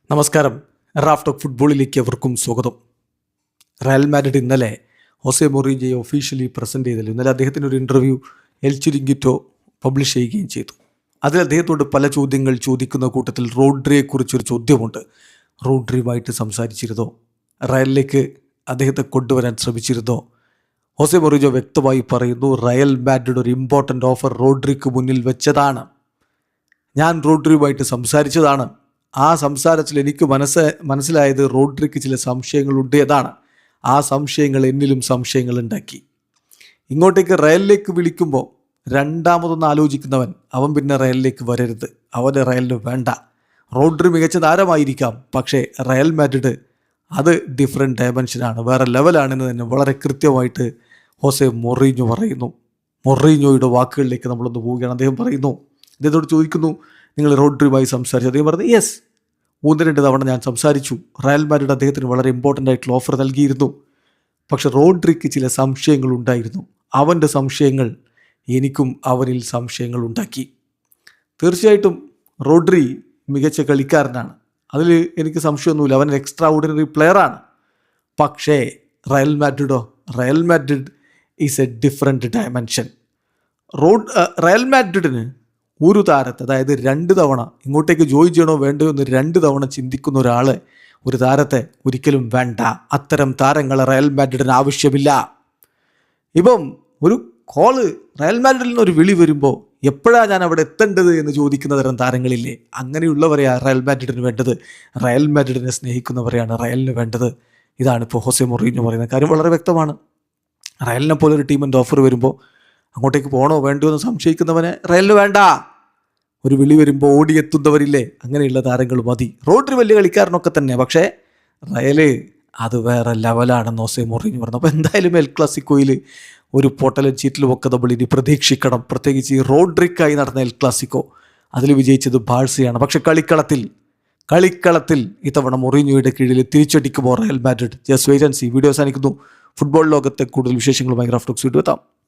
നമസ്കാരം. Raf talk ഫുട്ബോളിലേക്ക് അവർക്കും സ്വാഗതം. റയൽ മാഡ്രിഡ് ഇന്നലെ ഹോസെ മൊറീഞ്ഞയെ ഒഫീഷ്യലി പ്രസൻറ്റ് ചെയ്തല്ലോ. ഇന്നലെ അദ്ദേഹത്തിൻ്റെ ഒരു ഇൻ്റർവ്യൂ എൽ ചിരിങ്കിറ്റോ പബ്ലിഷ് ചെയ്യുകയും ചെയ്തു. അതിൽ അദ്ദേഹത്തോട് പല ചോദ്യങ്ങൾ ചോദിക്കുന്ന കൂട്ടത്തിൽ റോഡ്രിയെക്കുറിച്ചൊരു ചോദ്യമുണ്ട്. റോഡ്രിയുമായിട്ട് സംസാരിച്ചിരുന്നോ? റയലിലേക്ക് അദ്ദേഹത്തെ കൊണ്ടുവരാൻ ശ്രമിച്ചിരുന്നോ? ഹോസെ മൊറീഞ്ഞോ വ്യക്തമായി പറയുന്നു, റയൽ മാഡ്രിഡ് ഒരു ഇമ്പോർട്ടൻ്റ് ഓഫർ റോഡ്രിക്ക് മുന്നിൽ വെച്ചതാണ്. ഞാൻ റോഡ്രിയുമായിട്ട് സംസാരിച്ചതാണ്. ആ സംസാരത്തിൽ എനിക്ക് മനസ്സിലായത് റോഡ്രിക്ക് ചില സംശയങ്ങളുണ്ട് എന്നതാണ്. ആ സംശയങ്ങൾ എന്നിലും സംശയങ്ങൾ ഉണ്ടാക്കി. ഇങ്ങോട്ടേക്ക് റയലിലേക്ക് വിളിക്കുമ്പോൾ രണ്ടാമതൊന്ന് ആലോചിക്കുന്നവൻ അവൻ പിന്നെ റയലിലേക്ക് വരരുത്. അവന് റയലിന് വേണ്ട. റോഡ്രി മികച്ച താരമായിരിക്കാം, പക്ഷേ റയൽ മാഡ്രിഡ് അത് ഡിഫറെൻറ്റ് ഡയമെൻഷനാണ്, വേറെ ലെവലാണെന്ന് തന്നെ വളരെ കൃത്യമായിട്ട് ഹോസെ മൊറീഞ്ഞോ പറയുന്നു. മൊറീഞ്ഞോയുടെ വാക്കുകളിലേക്ക് നമ്മളൊന്ന് പോവുകയാണ്. അദ്ദേഹം പറയുന്നു, അദ്ദേഹത്തോട് ചോദിക്കുന്നു, നിങ്ങൾ റോഡ്രിയുമായി സംസാരിച്ചു? അദ്ദേഹം പറഞ്ഞു, യെസ്, 1-2 തവണ ഞാൻ സംസാരിച്ചു. റയൽ മാഡ്രിഡ് അദ്ദേഹത്തിന് വളരെ ഇമ്പോർട്ടൻ്റ് ആയിട്ടുള്ള ഓഫർ നൽകിയിരുന്നു. പക്ഷെ റോഡ്രിക്ക് ചില സംശയങ്ങൾ ഉണ്ടായിരുന്നു. അവൻ്റെ സംശയങ്ങൾ എനിക്കും അവനിൽ സംശയങ്ങൾ ഉണ്ടാക്കി. തീർച്ചയായിട്ടും റോഡ്രി മികച്ച കളിക്കാരനാണ്, അതിൽ എനിക്ക് സംശയമൊന്നുമില്ല. അവൻ എക്സ്ട്രാ ഓർഡിനറി പ്ലെയറാണ്. പക്ഷേ Real Madrid is a different dimension. Real മാഡ്രിഡിന് ഒരു താരത്തെ, അതായത് 2 തവണ ഇങ്ങോട്ടേക്ക് ജോയിൻ ചെയ്യണോ വേണ്ടയോ എന്ന് 2 തവണ ചിന്തിക്കുന്ന ഒരു താരത്തെ ഒരിക്കലും വേണ്ട. അത്തരം താരങ്ങളെ റയൽ മാഡ്രിഡിന് ആവശ്യമില്ല. ഇപ്പം ഒരു കോള് റയൽ മാഡ്രിഡിൽ നിന്ന് ഒരു വിളി വരുമ്പോൾ എപ്പോഴാണ് ഞാൻ അവിടെ എത്തേണ്ടത് എന്ന് ചോദിക്കുന്ന തരം താരങ്ങളില്ലേ? അങ്ങനെയുള്ളവരെയാണ് റയൽ മാഡ്രിഡിന് വേണ്ടത്. റയൽ മാഡ്രിഡിനെ സ്നേഹിക്കുന്നവരെയാണ് റയലിന് വേണ്ടത്. ഇതാണ് ഇപ്പോൾ ഹോസെ മൊറീഞ്ഞോ പറയുന്ന കാര്യം. വളരെ വ്യക്തമാണ്. റയലിനെ പോലെ ഒരു ടീമിൻ്റെ ഓഫർ വരുമ്പോൾ അങ്ങോട്ടേക്ക് പോകണോ വേണ്ടോ എന്ന് സംശയിക്കുന്നവനെ റയലിന് വേണ്ട. ഒരു വിളി വരുമ്പോൾ ഓടിയെത്തുന്നവരില്ലേ? അങ്ങനെയുള്ള താരങ്ങൾ മതി. റോഡ്രി വലിയ കളിക്കാരനൊക്കെ തന്നെ, പക്ഷേ റയല് അത് വേറെ ലെവലാണെന്ന് ഹോസെ മൊറീഞ്ഞോ പറഞ്ഞു. അപ്പോൾ എന്തായാലും എൽ ക്ലാസിക്കോയിൽ ഒരു പൊട്ടലും ചീറ്റിലും ഒക്കെ നമ്മൾ ഇനി പ്രതീക്ഷിക്കണം. പ്രത്യേകിച്ച് ഈ റോഡ്രിക്കായി നടന്ന എൽ ക്ലാസിക്കോ, അതിൽ വിജയിച്ചത് ബാഴ്സയാണ്. പക്ഷേ കളിക്കളത്തിൽ ഇത്തവണ മൊറീഞ്ഞോയുടെ കീഴിൽ തിരിച്ചടിക്കുമോ Real Madrid? Just wait and see. Video അവസാനിക്കുന്നു. ഫുട്ബോൾ ലോകത്തെ കൂടുതൽ വിശേഷങ്ങളുമായി റാഫ് ടോക്സ് വീഡിയോ എത്താം.